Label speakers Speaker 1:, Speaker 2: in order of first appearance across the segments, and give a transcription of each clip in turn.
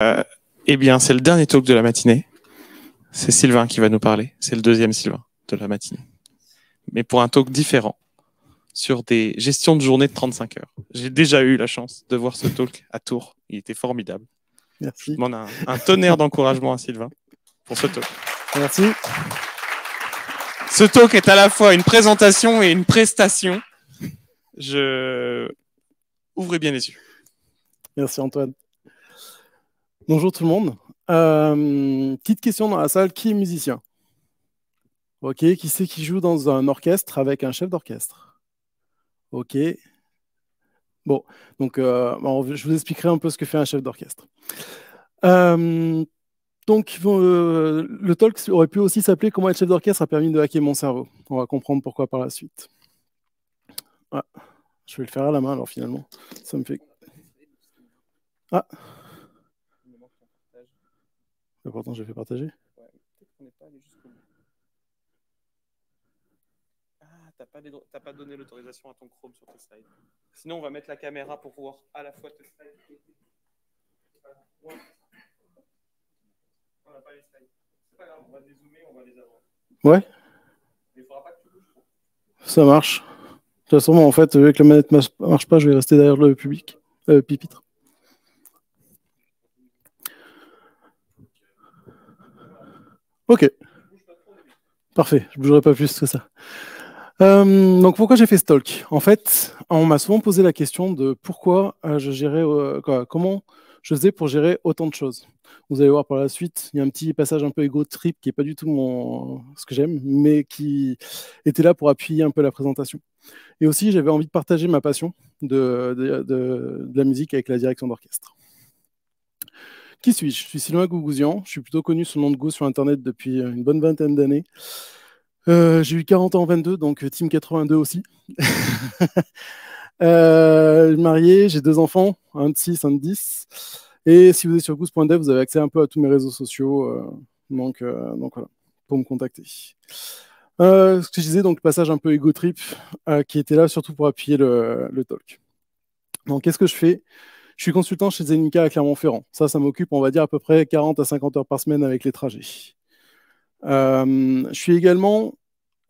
Speaker 1: Eh bien, c'est le dernier talk de la matinée. C'est Sylvain qui va nous parler. C'est le deuxième Sylvain de la matinée. Mais pour un talk différent, sur des gestions de journée de 35 heures. J'ai déjà eu la chance de voir ce talk à Tours. Il était formidable.
Speaker 2: Merci.
Speaker 1: Je demande un tonnerre d'encouragement à Sylvain pour ce talk.
Speaker 2: Merci.
Speaker 1: Ce talk est à la fois une présentation et une prestation. Ouvrez bien les yeux.
Speaker 2: Merci Antoine. Bonjour tout le monde. Petite question dans la salle, qui est musicien? Ok, qui c'est qui joue dans un orchestre avec un chef d'orchestre? Ok. Bon, donc je vous expliquerai un peu ce que fait un chef d'orchestre. Donc, le talk aurait pu aussi s'appeler Comment être chef d'orchestre a permis de hacker mon cerveau. On va comprendre pourquoi par la suite. Ah, je vais le faire à la main alors finalement. Ça me fait... Ah. Mais pourtant, j'ai fait partager.
Speaker 1: T'as pas donné l'autorisation à ton Chrome sur tes slides. Sinon, on va mettre la caméra pour pouvoir à la fois te slides. On n'a pas les slides. C'est pas grave, on va dézoomer, on va les avoir.
Speaker 2: Ouais.
Speaker 1: Mais il faudra pas que tu bouges trop.
Speaker 2: Ça marche. De toute façon, en fait, vu que la manette ne marche pas, je vais rester derrière le pupitre. Ok. Parfait, je ne bougerai pas plus que ça. Donc pourquoi j'ai fait ce talk? En fait, on m'a souvent posé la question de pourquoi je gérais, comment je faisais pour gérer autant de choses. Vous allez voir par la suite, il y a un petit passage un peu ego trip qui n'est pas du tout ce que j'aime, mais qui était là pour appuyer un peu la présentation. Et aussi, j'avais envie de partager ma passion de la musique avec la direction d'orchestre. Qui suis-je? Je suis Sylvain Gougouzian, je suis plutôt connu sous le nom de Gou sur Internet depuis une bonne vingtaine d'années. J'ai eu 40 ans en 22, donc Team 82 aussi. Marié, j'ai 2 enfants, un de 6, un de 10. Et si vous êtes sur goose.dev, vous avez accès un peu à tous mes réseaux sociaux. Donc voilà, pour me contacter. Ce que je disais, donc le passage un peu ego trip, qui était là surtout pour appuyer le talk. Donc qu'est-ce que je fais? Je suis consultant chez Zenica à Clermont-Ferrand. Ça m'occupe, on va dire, à peu près 40 à 50 heures par semaine avec les trajets. Je suis également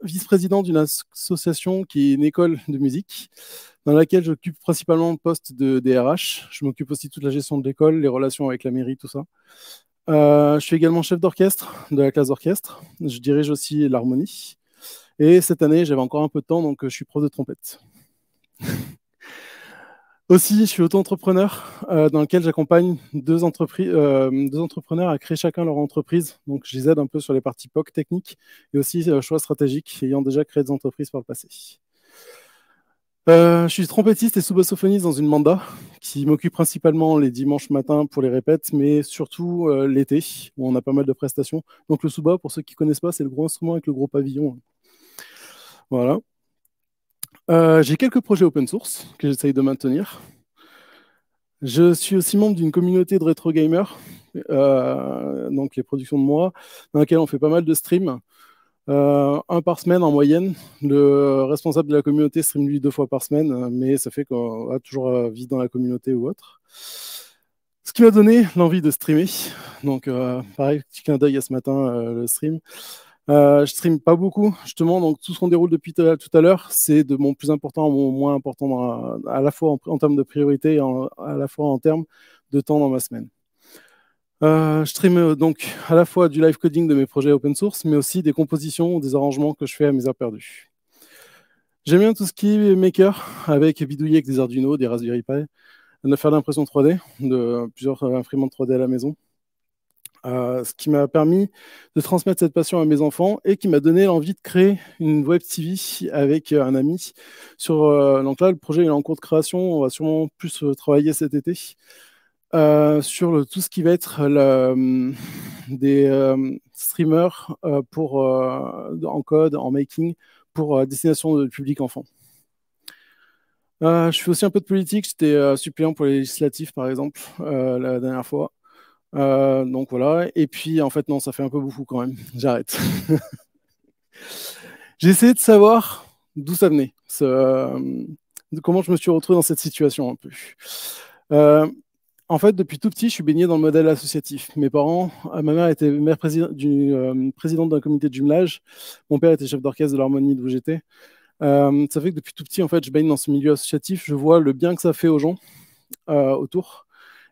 Speaker 2: vice-président d'une association qui est une école de musique, dans laquelle j'occupe principalement le poste de DRH. Je m'occupe aussi de toute la gestion de l'école, les relations avec la mairie, tout ça. Je suis également chef d'orchestre de la classe d'orchestre. Je dirige aussi l'harmonie. Et cette année, j'avais encore un peu de temps, donc je suis prof de trompette. Aussi, je suis auto-entrepreneur dans lequel j'accompagne deux entrepreneurs à créer chacun leur entreprise. Donc, je les aide un peu sur les parties POC techniques et aussi choix stratégiques, ayant déjà créé des entreprises par le passé. Je suis trompettiste et sous-bassophoniste dans une banda qui m'occupe principalement les dimanches matins pour les répètes, mais surtout l'été, où on a pas mal de prestations. Donc, le sous-bas, pour ceux qui ne connaissent pas, c'est le gros instrument avec le gros pavillon. Voilà. J'ai quelques projets open source que j'essaye de maintenir. Je suis aussi membre d'une communauté de rétro gamers, donc les productions de moi, dans laquelle on fait pas mal de streams, un par semaine en moyenne. Le responsable de la communauté stream lui 2 fois par semaine, mais ça fait qu'on va toujours vivre dans la communauté ou autre. Ce qui m'a donné l'envie de streamer. Donc pareil, petit clin d'œil à ce matin, le stream. Je stream pas beaucoup, justement, donc tout ce qu'on déroule depuis tout à l'heure, c'est de mon plus important à mon moins important, à la fois en termes de priorité et à la fois en termes de temps dans ma semaine. Je stream donc à la fois du live coding de mes projets open source, mais aussi des compositions ou des arrangements que je fais à mes heures perdues. J'aime bien tout ce qui est maker, avec bidouiller avec des Arduino, des Raspberry Pi, de faire l'impression 3D, de plusieurs imprimantes 3D à la maison. Ce qui m'a permis de transmettre cette passion à mes enfants et qui m'a donné l'envie de créer une web TV avec un ami. Donc là, le projet est en cours de création. On va sûrement plus travailler cet été sur tout ce qui va être des streamers en code, en making, pour destination de public enfant. Je fais aussi un peu de politique. J'étais suppléant pour les législatives, par exemple, la dernière fois. Donc voilà, et puis en fait non, ça fait un peu beaucoup quand même, j'arrête. J'ai essayé de savoir d'où ça venait, comment je me suis retrouvé dans cette situation un peu. En fait, depuis tout petit, je suis baigné dans le modèle associatif. Mes parents, ma mère était présidente d'un comité de jumelage. Mon père était chef d'orchestre de l'harmonie d'où j'étais. Ça fait que depuis tout petit, en fait, je baigne dans ce milieu associatif. Je vois le bien que ça fait aux gens autour.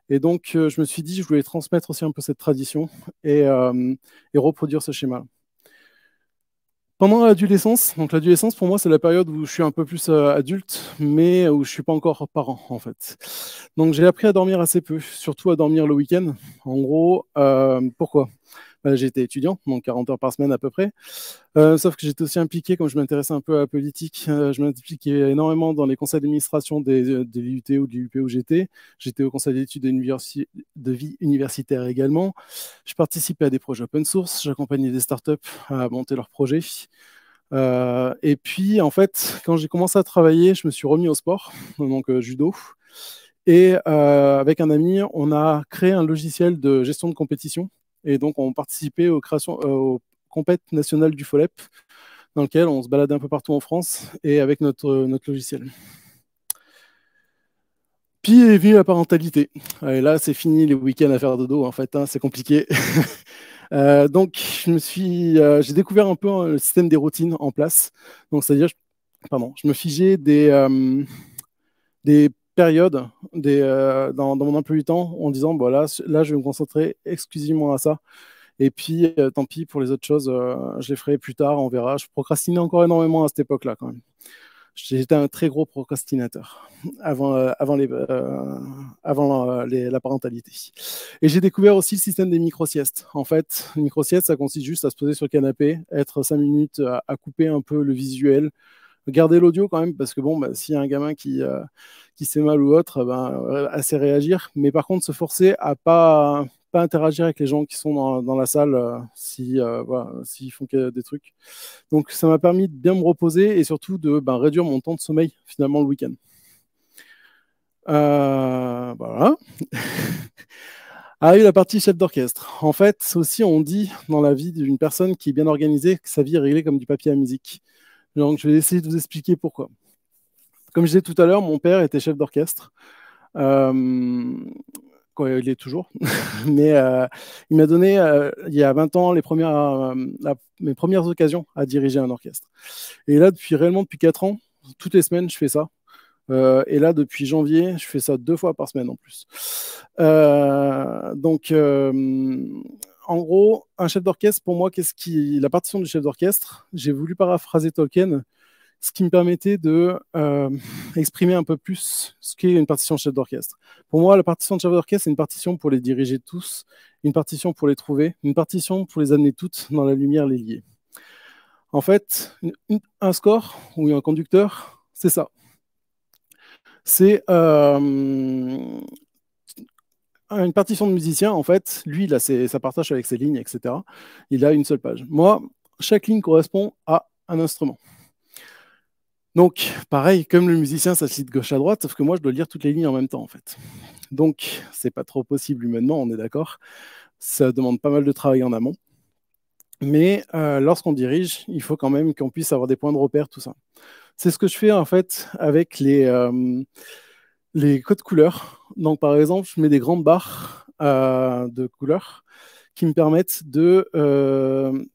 Speaker 2: Et donc, je me suis dit, je voulais transmettre aussi un peu cette tradition et reproduire ce schéma. Pendant l'adolescence, donc l'adolescence pour moi c'est la période où je suis un peu plus adulte, mais où je suis pas encore parent en fait. Donc j'ai appris à dormir assez peu, surtout à dormir le week-end. En gros, pourquoi? J'étais étudiant, donc 40 heures par semaine à peu près. Sauf que j'étais aussi impliqué, comme je m'intéressais un peu à la politique, je m'impliquais énormément dans les conseils d'administration des l'IUT ou de l'UP où j'étais. J'étais au conseil d'études de vie universitaire également. Je participais à des projets open source, j'accompagnais des startups à monter leurs projets. Et puis, en fait, quand j'ai commencé à travailler, je me suis remis au sport, donc judo. Et avec un ami, on a créé un logiciel de gestion de compétition. Et donc, on participait aux compètes nationales du FOLEP, dans lequel on se baladait un peu partout en France et avec notre logiciel. Puis est venue la parentalité. Et là, c'est fini les week-ends à faire dodo, en fait, hein, c'est compliqué. Donc, j'ai découvert un peu le système des routines en place. Donc, c'est-à-dire, je me figeais des périodes dans mon emploi du temps en disant, bon, là, je vais me concentrer exclusivement à ça. Et puis, tant pis pour les autres choses, je les ferai plus tard, on verra. Je procrastinais encore énormément à cette époque-là, quand même. J'étais un très gros procrastinateur avant la parentalité. Et j'ai découvert aussi le système des micro-siestes. En fait, une micro-sieste, ça consiste juste à se poser sur le canapé, être 5 minutes à couper un peu le visuel, garder l'audio quand même, parce que bon, s'il y a un gamin qui s'est mal ou autre, assez réagir. Mais par contre, se forcer à pas interagir avec les gens qui sont dans la salle s'ils font des trucs. Donc, ça m'a permis de bien me reposer et surtout de réduire mon temps de sommeil finalement le week-end. Voilà. Arrive la partie chef d'orchestre. En fait, aussi, on dit dans la vie d'une personne qui est bien organisée que sa vie est réglée comme du papier à musique. Donc, je vais essayer de vous expliquer pourquoi. Comme je disais tout à l'heure, mon père était chef d'orchestre. Il est toujours. Mais il m'a donné, il y a 20 ans, mes premières occasions à diriger un orchestre. Et là, depuis 4 ans, toutes les semaines, je fais ça. Et là, depuis janvier, je fais ça 2 fois par semaine en plus. Donc, en gros, un chef d'orchestre, pour moi, la partition du chef d'orchestre, j'ai voulu paraphraser Tolkien, ce qui me permettait de exprimer un peu plus ce qu'est une partition de chef d'orchestre. Pour moi, la partition de chef d'orchestre, c'est une partition pour les diriger tous, une partition pour les trouver, une partition pour les amener toutes dans la lumière, les lier. En fait, un score ou un conducteur, c'est ça. C'est une partition de musicien, en fait, lui, il a sa partage avec ses lignes, etc. Il a une seule page. Moi, chaque ligne correspond à un instrument. Donc, pareil, comme le musicien, ça se lit de gauche à droite, sauf que moi, je dois lire toutes les lignes en même temps, en fait. Donc, c'est pas trop possible humainement, on est d'accord. Ça demande pas mal de travail en amont. Mais lorsqu'on dirige, il faut quand même qu'on puisse avoir des points de repère, tout ça. C'est ce que je fais, en fait, avec les codes couleurs. Donc, par exemple, je mets des grandes barres de couleurs qui me permettent de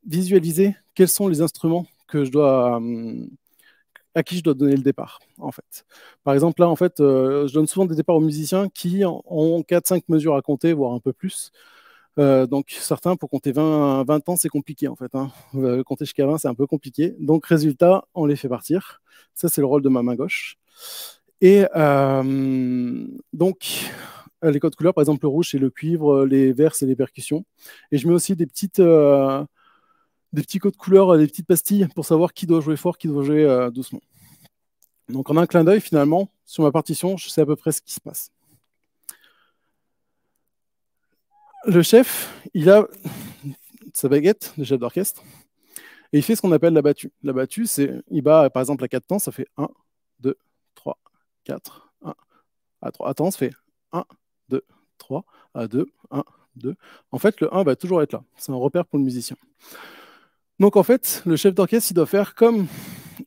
Speaker 2: visualiser quels sont les instruments que à qui je dois donner le départ, en fait. Par exemple, là, en fait, je donne souvent des départs aux musiciens qui ont 4-5 mesures à compter, voire un peu plus. Donc, certains, pour compter 20 ans, c'est compliqué, en fait. Hein. Compter jusqu'à 20, c'est un peu compliqué. Donc, résultat, on les fait partir. Ça, c'est le rôle de ma main gauche. Et donc, les codes couleurs, par exemple, le rouge, c'est le cuivre, les verts, c'est les percussions. Et je mets aussi des petits codes couleurs, des petites pastilles pour savoir qui doit jouer fort, qui doit jouer doucement. Donc, en un clin d'œil, finalement, sur ma partition, je sais à peu près ce qui se passe. Le chef, il a sa baguette de chef d'orchestre et il fait ce qu'on appelle la battue. La battue, il bat par exemple à 4 temps, ça fait 1, 2, 3, 4, 1, à 3. Attends, ça fait 1, 2, 3, à 2, 1, 2. En fait, le 1 va toujours être là. C'est un repère pour le musicien. Donc en fait, le chef d'orchestre, il doit faire comme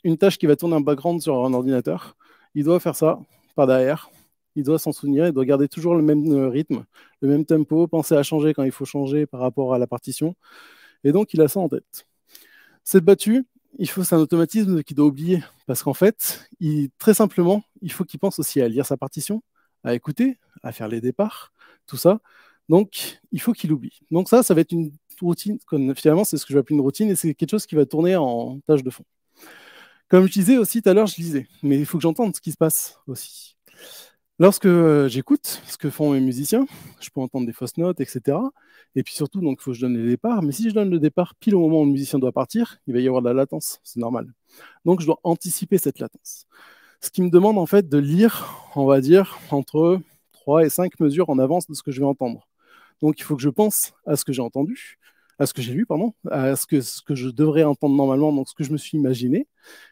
Speaker 2: une tâche qui va tourner en background sur un ordinateur. Il doit faire ça par derrière il doit s'en souvenir, il doit garder toujours le même rythme, le même tempo, penser à changer quand il faut changer par rapport à la partition. Et donc, il a ça en tête. Cette battue, c'est un automatisme qu'il doit oublier. Parce qu'en fait, très simplement, il faut qu'il pense aussi à lire sa partition, à écouter, à faire les départs, tout ça. Donc, il faut qu'il oublie. Donc ça va être une routine. Finalement, c'est ce que je vais appeler une routine et c'est quelque chose qui va tourner en tâche de fond. Comme je disais aussi tout à l'heure, je lisais. Mais il faut que j'entende ce qui se passe aussi. Lorsque j'écoute ce que font mes musiciens, je peux entendre des fausses notes, etc. Et puis surtout, donc, il faut que je donne les départs. Mais si je donne le départ pile au moment où le musicien doit partir, il va y avoir de la latence, c'est normal. Donc, je dois anticiper cette latence. Ce qui me demande en fait de lire, on va dire, entre 3 et 5 mesures en avance de ce que je vais entendre. Donc, il faut que je pense à ce que j'ai entendu, à ce que j'ai lu, pardon, à ce que je devrais entendre normalement, donc ce que je me suis imaginé,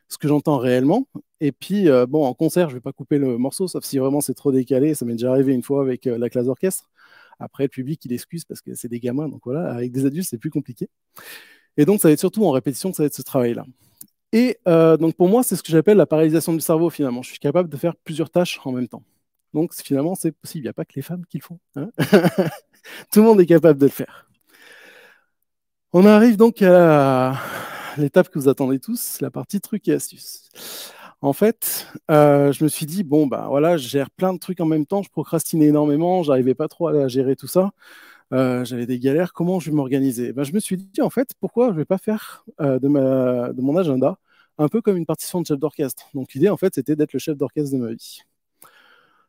Speaker 2: ce que j'entends réellement. Et puis, bon, en concert, je ne vais pas couper le morceau, sauf si vraiment c'est trop décalé. Ça m'est déjà arrivé une fois avec la classe d'orchestre. Après, le public, il excuse parce que c'est des gamins. Donc voilà, avec des adultes, c'est plus compliqué. Et donc, ça va être surtout en répétition que ça va être ce travail-là. Et donc, pour moi, c'est ce que j'appelle la paralysation du cerveau, finalement. Je suis capable de faire plusieurs tâches en même temps. Donc, finalement, c'est possible. Il n'y a pas que les femmes qui le font. Hein. Tout le monde est capable de le faire. On arrive donc à l'étape que vous attendez tous, la partie trucs et astuces. En fait, je me suis dit, bon, bah voilà, je gère plein de trucs en même temps, je procrastinais énormément, j'arrivais pas trop à gérer tout ça, j'avais des galères, comment je vais m'organiser? Ben, je me suis dit, en fait, pourquoi je vais pas faire de mon agenda un peu comme une partition de chef d'orchestre? Donc l'idée, en fait, c'était d'être le chef d'orchestre de ma vie.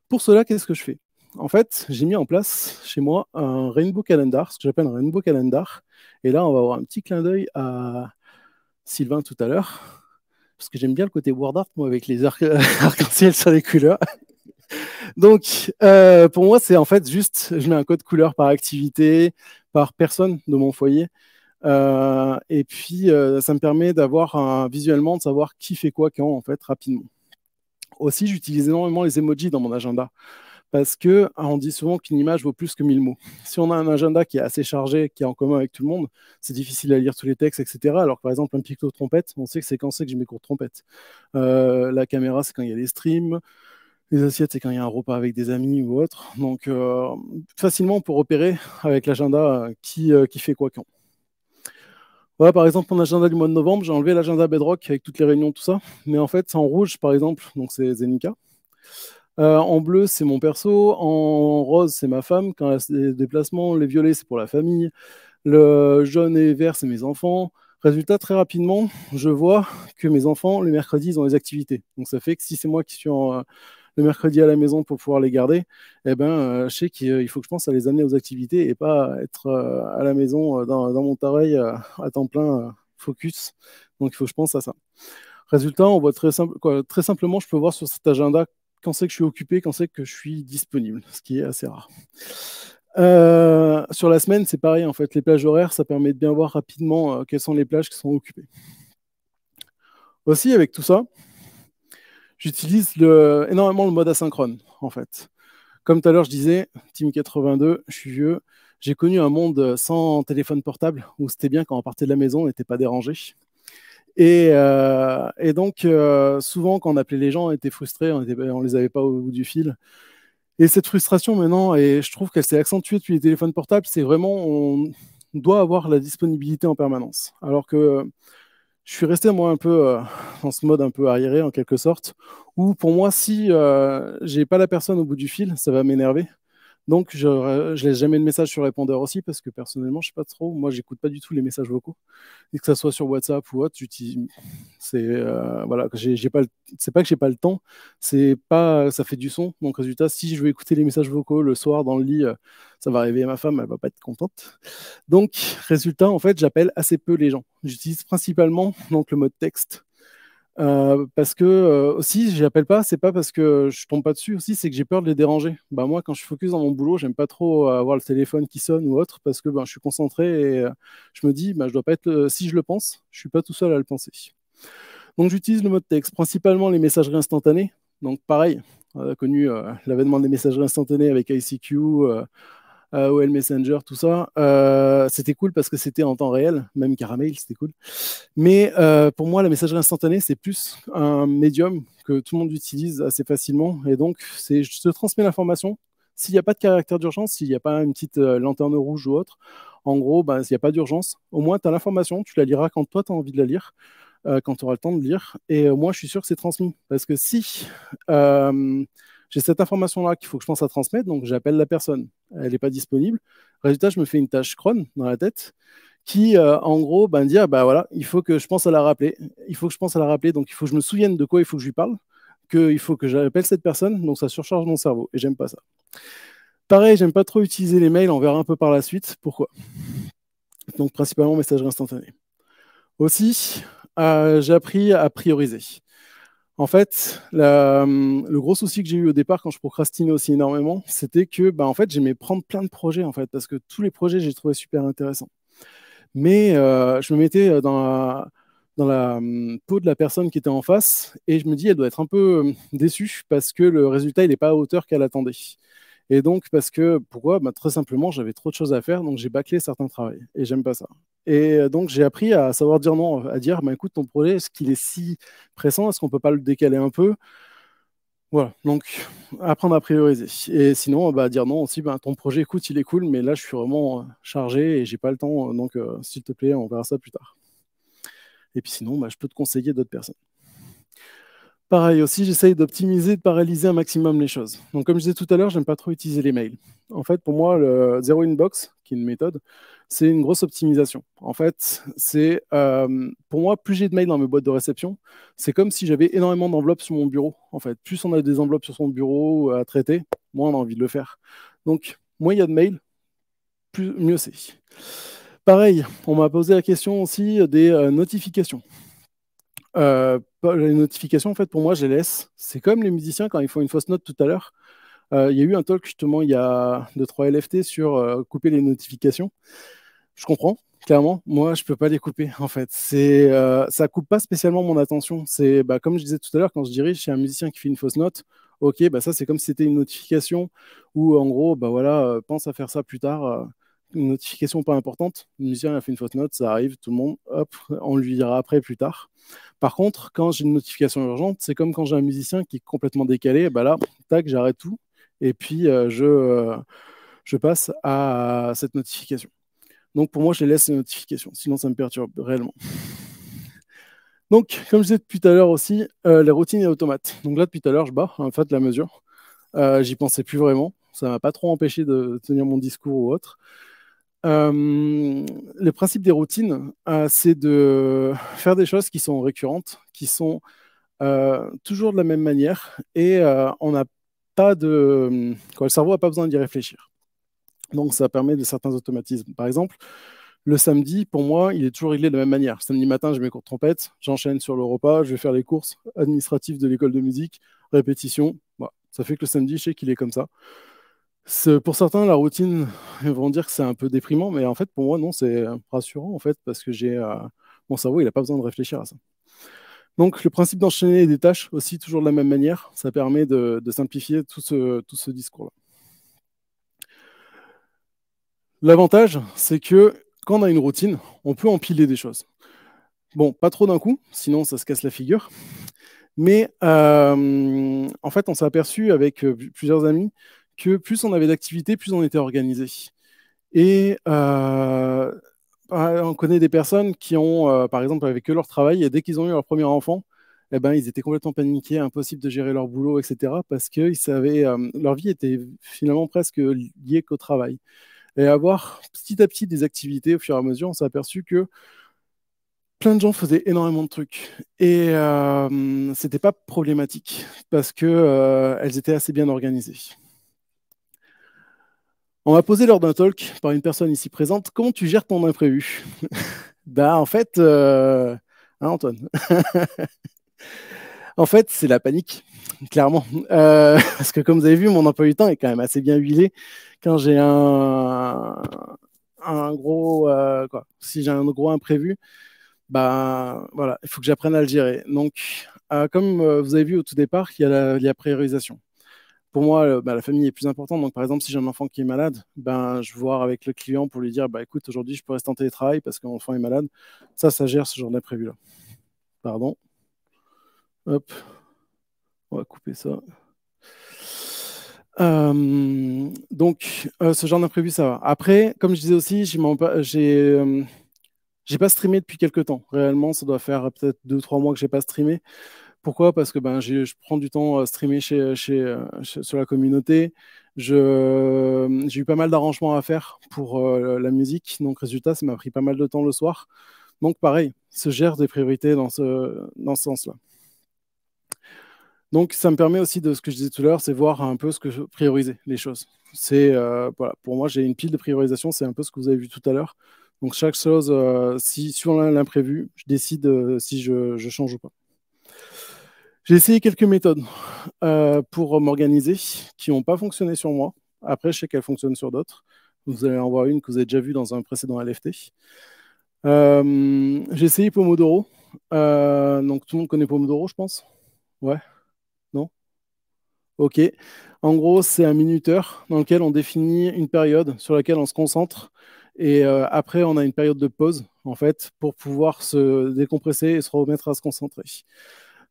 Speaker 2: Pour cela, qu'est-ce que je fais? En fait, j'ai mis en place chez moi un Rainbow Calendar, ce que j'appelle un Rainbow Calendar. Et là, on va avoir un petit clin d'œil à Sylvain tout à l'heure, parce que j'aime bien le côté word art, moi, avec les arc-en-ciel sur les couleurs. Donc, pour moi, c'est en fait juste, je mets un code couleur par activité, par personne de mon foyer. Et puis, ça me permet d'avoir visuellement de savoir qui fait quoi quand, en fait, rapidement. Aussi, j'utilise énormément les emojis dans mon agenda parce que on dit souvent qu'une image vaut plus que 1000 mots. Si on a un agenda qui est assez chargé, qui est en commun avec tout le monde, c'est difficile à lire tous les textes, etc. Alors que par exemple, un picto trompette, on sait que c'est quand c'est que j'ai mes cours de trompette. La caméra, c'est quand il y a des streams. Les assiettes, c'est quand il y a un repas avec des amis ou autre. Donc, facilement, on peut repérer avec l'agenda qui fait quoi quand. Voilà, par exemple, mon agenda du mois de novembre, j'ai enlevé l'agenda Bedrock avec toutes les réunions, tout ça. Mais en fait, c'est en rouge, par exemple, donc c'est Zenica. En bleu, c'est mon perso. En rose, c'est ma femme. Quand elle a des déplacements, les violets, c'est pour la famille. Le jaune et vert, c'est mes enfants. Résultat, très rapidement, je vois que mes enfants, le mercredi, ils ont des activités. Donc ça fait que si c'est moi qui suis le mercredi à la maison pour pouvoir les garder, eh ben, je sais qu'il faut que je pense à les amener aux activités et pas être à la maison dans mon travail à temps plein focus. Donc il faut que je pense à ça. Résultat, on voit très simplement, je peux voir sur cet agenda quand c'est que je suis occupé, quand c'est que je suis disponible, ce qui est assez rare. Sur la semaine, c'est pareil, en fait, les plages horaires, ça permet de bien voir rapidement quelles sont les plages qui sont occupées. Aussi, avec tout ça, j'utilise énormément le mode asynchrone, en fait. Comme tout à l'heure, je disais, Team 82, je suis vieux, j'ai connu un monde sans téléphone portable, où c'était bien quand on partait de la maison, on n'était pas dérangé. Et donc, souvent, quand on appelait les gens, on était frustrés, on les avait pas au bout du fil. Et cette frustration maintenant, et je trouve qu'elle s'est accentuée depuis les téléphones portables, c'est vraiment, on doit avoir la disponibilité en permanence. Alors que je suis resté moi un peu dans ce mode un peu arriéré en quelque sorte, où pour moi, si j'ai pas la personne au bout du fil, ça va m'énerver. Donc, je laisse jamais de message sur répondeur aussi parce que personnellement, je sais pas trop. Moi, j'écoute pas du tout les messages vocaux, et que ça soit sur WhatsApp ou autre. Voilà, c'est pas que j'ai pas le temps, c'est pas, ça fait du son. Donc, résultat, si je veux écouter les messages vocaux le soir dans le lit, ça va réveiller ma femme, elle va pas être contente. Donc, résultat, en fait, j'appelle assez peu les gens. J'utilise principalement donc le mode texte. Parce que aussi, je l'appelle pas, c'est pas parce que je tombe pas dessus aussi, c'est que j'ai peur de les déranger. Bah, moi, quand je suis focus dans mon boulot, j'aime pas trop avoir le téléphone qui sonne ou autre parce que je suis concentré et je me dis, je dois pas être, si je le pense, je suis pas tout seul à le penser. Donc, j'utilise le mode texte, principalement les messageries instantanées. Donc, pareil, on a connu l'avènement des messageries instantanées avec ICQ, OL Messenger, tout ça. C'était cool parce que c'était en temps réel, même Caramel, c'était cool. Mais pour moi, la messagerie instantanée, c'est plus un médium que tout le monde utilise assez facilement. Et donc, je te transmets l'information. S'il n'y a pas de caractère d'urgence, s'il n'y a pas une petite lanterne rouge ou autre, en gros, bah, s'il n'y a pas d'urgence, au moins tu as l'information, tu la liras quand toi tu as envie de la lire, quand tu auras le temps de lire. Et moi, je suis sûr que c'est transmis. Parce que si j'ai cette information-là qu'il faut que je pense à transmettre, donc j'appelle la personne, elle n'est pas disponible. Résultat, je me fais une tâche cron dans la tête qui, en gros, ben, dire, bah voilà, il faut que je pense à la rappeler. Il faut que je pense à la rappeler, donc il faut que je me souvienne de quoi il faut que je lui parle, qu'il faut que j'appelle cette personne, donc ça surcharge mon cerveau, et j'aime pas ça. Pareil, j'aime pas trop utiliser les mails, on verra un peu par la suite. Pourquoi? Donc principalement messagerie instantanée. Aussi, j'ai appris à prioriser. En fait, le gros souci que j'ai eu au départ quand je procrastinais aussi énormément, c'était que bah, en fait, j'aimais prendre plein de projets, en fait, parce que tous les projets, j'ai trouvé super intéressants. Mais je me mettais dans la peau de la personne qui était en face et je me dis, elle doit être un peu déçue parce que le résultat, il n'est pas à hauteur qu'elle attendait. Et donc, parce que, pourquoi? Bah, très simplement, j'avais trop de choses à faire, donc j'ai bâclé certains travaux. Et j'aime pas ça. Et donc, j'ai appris à savoir dire non, à dire, bah, écoute, ton projet, est-ce qu'il est si pressant? Est-ce qu'on peut pas le décaler un peu? Voilà, donc apprendre à prioriser. Et sinon, bah, dire non aussi, bah, ton projet, écoute, il est cool, mais là, je suis vraiment chargé et j'ai pas le temps, donc s'il te plaît, on verra ça plus tard. Et puis sinon, bah, je peux te conseiller d'autres personnes. Pareil aussi, j'essaye d'optimiser, de paralyser un maximum les choses. Donc, comme je disais tout à l'heure, j'aime pas trop utiliser les mails. En fait, pour moi, le Zero Inbox, qui est une méthode, c'est une grosse optimisation. En fait, c'est pour moi, plus j'ai de mails dans mes boîtes de réception, c'est comme si j'avais énormément d'enveloppes sur mon bureau. En fait, plus on a des enveloppes sur son bureau à traiter, moins on a envie de le faire. Donc, moins il y a de mails, mieux c'est. Pareil, on m'a posé la question aussi des notifications. Les notifications, en fait, pour moi, je les laisse. C'est comme les musiciens quand ils font une fausse note tout à l'heure. Il y a eu un talk justement il y a 2-3 LFT sur couper les notifications. Je comprends, clairement. Moi, je peux pas les couper, en fait. Ça coupe pas spécialement mon attention. C'est comme je disais tout à l'heure, quand je dirige chez un musicien qui fait une fausse note, ok, ça c'est comme si c'était une notification où en gros, voilà, pense à faire ça plus tard. Une notification pas importante. Le musicien a fait une fausse note, ça arrive, tout le monde, hop, on lui dira après plus tard. Par contre, quand j'ai une notification urgente, c'est comme quand j'ai un musicien qui est complètement décalé, là, tac, j'arrête tout et puis je passe à cette notification. Donc pour moi, je les laisse les notifications, sinon ça me perturbe réellement. Donc, comme je disais depuis tout à l'heure aussi, les routines et automates. Donc là, depuis tout à l'heure, je bats en fait la mesure. J'y pensais plus vraiment. Ça m'a pas trop empêché de tenir mon discours ou autre. Le principe des routines, c'est de faire des choses qui sont récurrentes, qui sont toujours de la même manière, et on n'a pas de... le cerveau n'a pas besoin d'y réfléchir. Donc ça permet de certains automatismes. Par exemple, le samedi, pour moi, il est toujours réglé de la même manière. Samedi matin, je mets cours de trompette, j'enchaîne sur le repas, je vais faire les courses administratives de l'école de musique, répétition. Voilà. Ça fait que le samedi, je sais qu'il est comme ça. Pour certains, la routine, ils vont dire que c'est un peu déprimant, mais en fait, pour moi, non, c'est rassurant, en fait, parce que mon cerveau, il n'a pas besoin de réfléchir à ça. Donc, le principe d'enchaîner des tâches aussi, toujours de la même manière, ça permet de simplifier tout ce discours-là. L'avantage, c'est que quand on a une routine, on peut empiler des choses. Bon, pas trop d'un coup, sinon ça se casse la figure. Mais en fait, on s'est aperçu avec plusieurs amis que plus on avait d'activités, plus on était organisé. Et on connaît des personnes qui ont, par exemple, avec eux leur travail, et dès qu'ils ont eu leur premier enfant, eh ben, ils étaient complètement paniqués, impossible de gérer leur boulot, etc. Parce que leur vie était finalement presque liée qu'au travail. Et avoir petit à petit des activités au fur et à mesure, on s'est aperçu que plein de gens faisaient énormément de trucs. Et c'était pas problématique parce que elles étaient assez bien organisées. On m'a posé lors d'un talk par une personne ici présente, comment tu gères ton imprévu? En fait, Antoine, en fait, c'est la panique, clairement. Parce que comme vous avez vu, mon emploi du temps est quand même assez bien huilé. Quand j'ai un gros, si j'ai un gros imprévu, voilà, il faut que j'apprenne à le gérer. Donc, comme vous avez vu au tout départ, il y a la priorisation. pour moi, la famille est plus importante. Donc, par exemple, si j'ai un enfant qui est malade, je vais voir avec le client pour lui dire, écoute, aujourd'hui, je peux rester en télétravail parce que mon enfant est malade. Ça gère ce genre d'imprévu-là. Pardon. Hop. On va couper ça. Donc, ce genre d'imprévu, ça va. Après, comme je disais aussi, j'ai pas streamé depuis quelques temps. Réellement, ça doit faire peut-être 2-3 mois que j'ai pas streamé. Pourquoi? Parce que je prends du temps à streamer sur la communauté. J'ai eu pas mal d'arrangements à faire pour la musique. Donc, résultat, ça m'a pris pas mal de temps le soir. Donc, pareil, se gère des priorités dans ce sens-là. Donc, ça me permet aussi de ce que je disais tout à l'heure, c'est voir un peu ce que je prioriser les choses. Voilà, pour moi, j'ai une pile de priorisation, c'est un peu ce que vous avez vu tout à l'heure. Donc, chaque chose, si sur l'imprévu, je décide si je change ou pas. J'ai essayé quelques méthodes pour m'organiser qui n'ont pas fonctionné sur moi. Après, je sais qu'elles fonctionnent sur d'autres. Vous allez en voir une que vous avez déjà vue dans un précédent LFT. J'ai essayé Pomodoro. Donc, tout le monde connaît Pomodoro, je pense. Ouais? Non? Ok. En gros, c'est un minuteur dans lequel on définit une période sur laquelle on se concentre. Et après, on a une période de pause, en fait, pour pouvoir se décompresser et se remettre à se concentrer.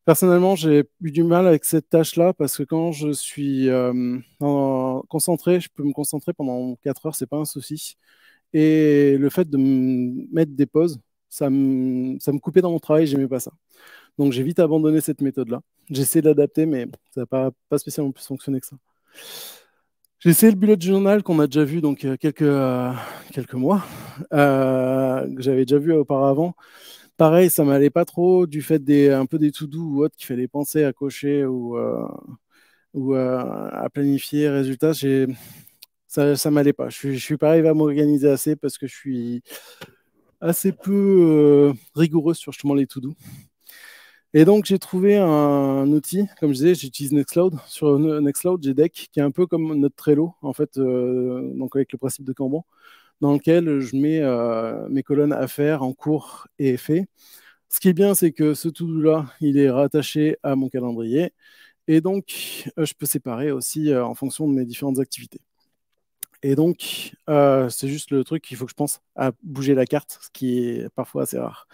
Speaker 2: Personnellement, j'ai eu du mal avec cette tâche-là parce que quand je suis concentré, je peux me concentrer pendant 4 heures, c'est pas un souci. Et le fait de me mettre des pauses, ça me coupait dans mon travail, j'aimais pas ça. Donc j'ai vite abandonné cette méthode-là. J'ai essayé d'adapter, mais ça n'a pas spécialement plus fonctionné que ça. J'ai essayé le bullet journal qu'on a déjà vu donc quelques mois, que j'avais déjà vu auparavant. Pareil, ça m'allait pas trop du fait un peu des to-do ou autres qu'il fallait penser à cocher ou à planifier. Résultat, ça m'allait pas. Je suis pas arrivé à m'organiser assez parce que je suis assez peu rigoureux sur justement les to-do. Et donc, j'ai trouvé un outil, comme je disais, j'utilise Nextcloud. Sur Nextcloud, j'ai Deck, qui est un peu comme notre Trello, en fait, donc avec le principe de Kanban, dans lequel je mets mes colonnes à faire en cours et fait. Ce qui est bien, c'est que ce to-do-là, il est rattaché à mon calendrier. Et donc, je peux séparer aussi en fonction de mes différentes activités. Et donc, c'est juste le truc qu'il faut que je pense à bouger la carte, ce qui est parfois assez rare.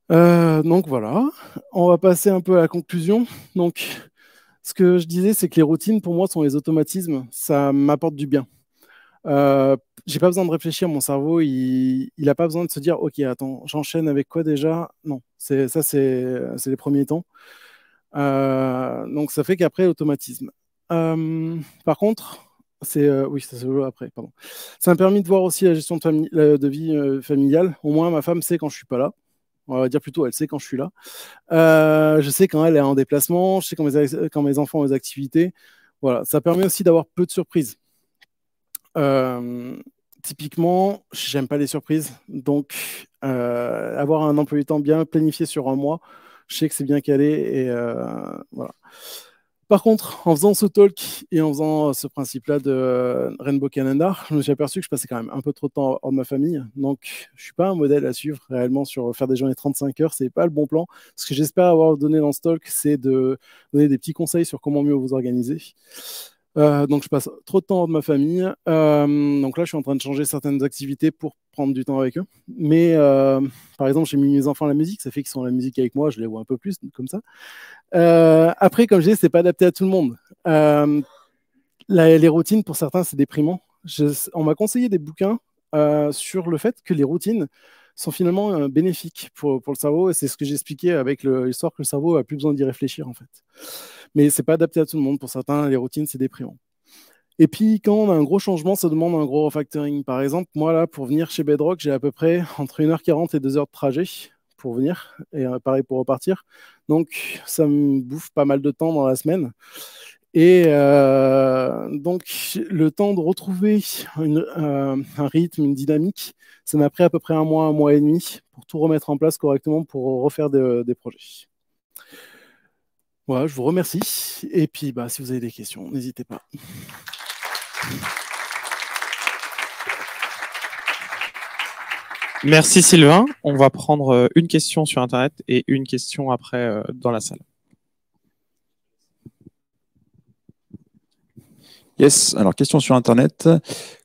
Speaker 2: Donc voilà, on va passer un peu à la conclusion. Donc, ce que je disais, c'est que les routines, pour moi, sont les automatismes. Ça m'apporte du bien. J'ai pas besoin de réfléchir, mon cerveau, il n'a pas besoin de se dire, ok, attends, j'enchaîne avec quoi déjà? Non, c'est les premiers temps. Donc ça fait qu'après, automatisme. Par contre, oui, ça se joue après, pardon. Ça m'a permis de voir aussi la gestion de vie familiale. Au moins, ma femme sait quand je suis pas là. On va dire plutôt, elle sait quand je suis là. Je sais quand elle est en déplacement, je sais quand mes enfants ont des activités. Voilà, ça permet aussi d'avoir peu de surprises. Typiquement, j'aime pas les surprises, donc avoir un emploi du temps bien planifié sur un mois, je sais que c'est bien calé et voilà. Par contre, en faisant ce talk et en faisant ce principe-là de Rainbow Calendar, je me suis aperçu que je passais quand même un peu trop de temps hors de ma famille. Donc, je suis pas un modèle à suivre réellement sur faire des journées 35 heures. C'est pas le bon plan. Ce que j'espère avoir donné dans ce talk, c'est de donner des petits conseils sur comment mieux vous organiser. Donc, je passe trop de temps hors de ma famille. Donc là, je suis en train de changer certaines activités pour prendre du temps avec eux. Mais par exemple, j'ai mis mes enfants à la musique. Ça fait qu'ils sont à la musique avec moi. Je les vois un peu plus comme ça. Après, comme je disais, c'est pas adapté à tout le monde. Les routines, pour certains, c'est déprimant. On m'a conseillé des bouquins sur le fait que les routines sont finalement bénéfiques pour le cerveau. Et c'est ce que j'expliquais avec l'histoire que le cerveau a plus besoin d'y réfléchir, en fait. Mais c'est pas adapté à tout le monde. Pour certains, les routines, c'est déprimant. Et puis, quand on a un gros changement, ça demande un gros refactoring. Par exemple, moi, là, pour venir chez Bedrock, j'ai à peu près entre 1h40 et 2 heures de trajet pour venir, et pareil pour repartir. Donc, ça me bouffe pas mal de temps dans la semaine. Et donc, le temps de retrouver un rythme, une dynamique, ça m'a pris à peu près un mois et demi pour tout remettre en place correctement pour refaire des projets. Voilà, je vous remercie. Et puis, si vous avez des questions, n'hésitez pas.
Speaker 1: Merci Sylvain. On va prendre une question sur Internet et une question après dans la salle.
Speaker 3: Yes, alors question sur Internet.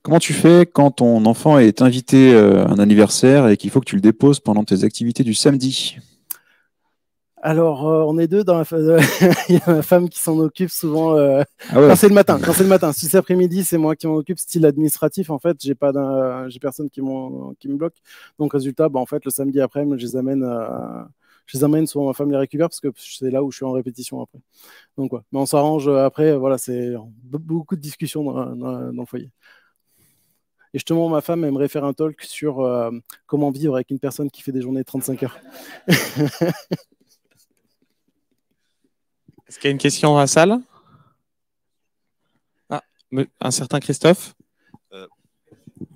Speaker 3: Comment tu fais quand ton enfant est invité à un anniversaire et qu'il faut que tu le déposes pendant tes activités du samedi?
Speaker 2: Alors, on est deux dans la il y a ma femme qui s'en occupe souvent
Speaker 3: Ah ouais.
Speaker 2: quand c'est le matin. Quand c'est le matin. Si c'est après-midi, c'est moi qui m'en occupe. Style administratif, en fait, j'ai personne qui me bloque. Donc, résultat, en fait, le samedi après, je les amène, soit ma femme les récupère parce que c'est là où je suis en répétition après. Donc, ouais. Mais on s'arrange après. Voilà, c'est beaucoup de discussions dans le foyer. Et justement, ma femme aimerait faire un talk sur comment vivre avec une personne qui fait des journées de 35 heures.
Speaker 1: Est-ce qu'il y a une question à la salle? Ah, un certain Christophe.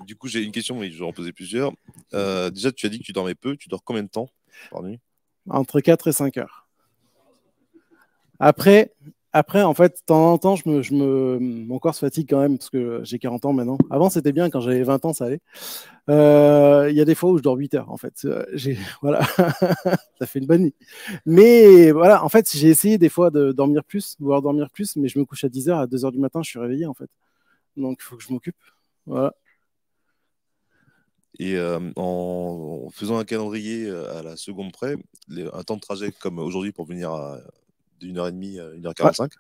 Speaker 4: Du coup, j'ai une question, mais je vais en poser plusieurs. Déjà, tu as dit que tu dormais peu. Tu dors combien de temps par nuit?
Speaker 2: Entre 4 et 5 heures. Après, en fait, de temps en temps, mon corps se fatigue quand même parce que j'ai 40 ans maintenant. Avant, c'était bien. Quand j'avais 20 ans, ça allait. Il y a des fois où je dors 8 heures, en fait. Voilà. Ça fait une bonne nuit. Mais voilà, en fait, j'ai essayé des fois de dormir plus, voire dormir plus, mais je me couche à 10 heures, à 2 heures du matin, je suis réveillé, en fait. Donc, il faut que je m'occupe. Voilà.
Speaker 4: Et en faisant un calendrier à la seconde près, un temps de trajet comme aujourd'hui pour venir à 1h30, 1h45,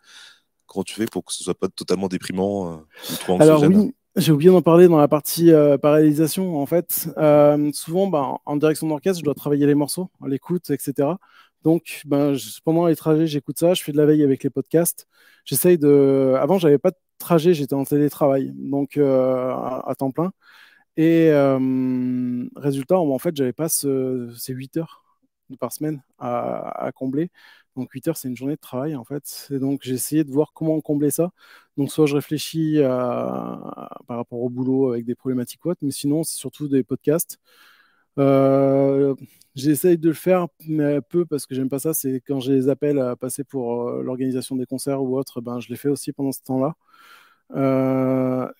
Speaker 4: comment tu fais pour que ce soit pas totalement déprimant ou trop anxiogène?
Speaker 2: Alors oui, j'ai oublié d'en parler dans la partie parallélisation. En fait, souvent, en direction d'orchestre, je dois travailler les morceaux, l'écoute, etc. Donc, pendant les trajets, j'écoute ça. Je fais de la veille avec les podcasts. Avant, j'avais pas de trajet, j'étais en télétravail, donc à temps plein. Et résultat, en fait, j'avais pas ces 8 heures par semaine à combler. Donc 8 heures, c'est une journée de travail, en fait. Et donc, j'ai essayé de voir comment combler ça. Donc, soit je réfléchis par rapport au boulot avec des problématiques ou autres, mais sinon, c'est surtout des podcasts. J'essaye de le faire, mais peu parce que j'aime pas ça. C'est quand j'ai les appels à passer pour l'organisation des concerts ou autre, je les fais aussi pendant ce temps-là.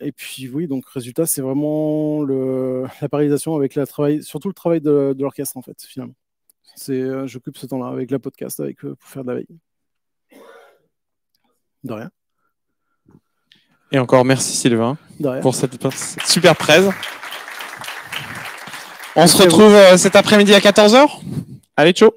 Speaker 2: Et puis oui, donc résultat, c'est vraiment la parallélisation avec surtout le travail de l'orchestre, en fait, finalement. J'occupe ce temps-là avec la podcast, pour faire de la veille. De rien.
Speaker 1: Et encore merci Sylvain pour cette super presse. On se retrouve cet après-midi à 14h. Allez, ciao.